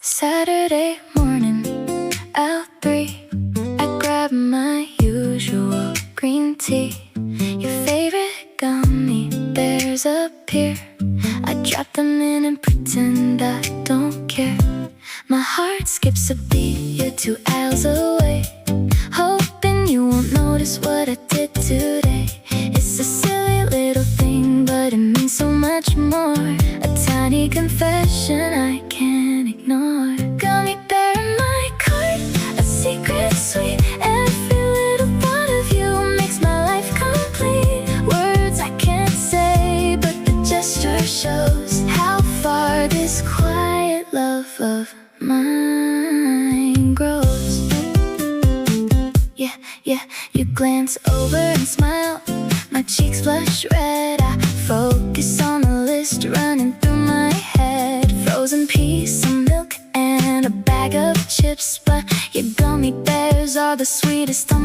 Saturday morning, out 3, I grab my usual green tea. Your favorite gummy bears appear. I drop them in and pretend I don't care. My heart skips a beat, you're 2 aisles away, hoping you won't notice what I did today. It's a silly little thing, but it means so much more. A tiny confession I can't ignore. Gummy bear in my cart, a secret sweet. Every little thought of you makes my life complete. Words I can't say, but the gesture shows how far this quiet love of mine grows. Yeah, you glance over and smile. My cheeks blush red. I focus on the list running through my head. Frozen peas, some milk, and a bag of chips. But your gummy bears are the sweetest on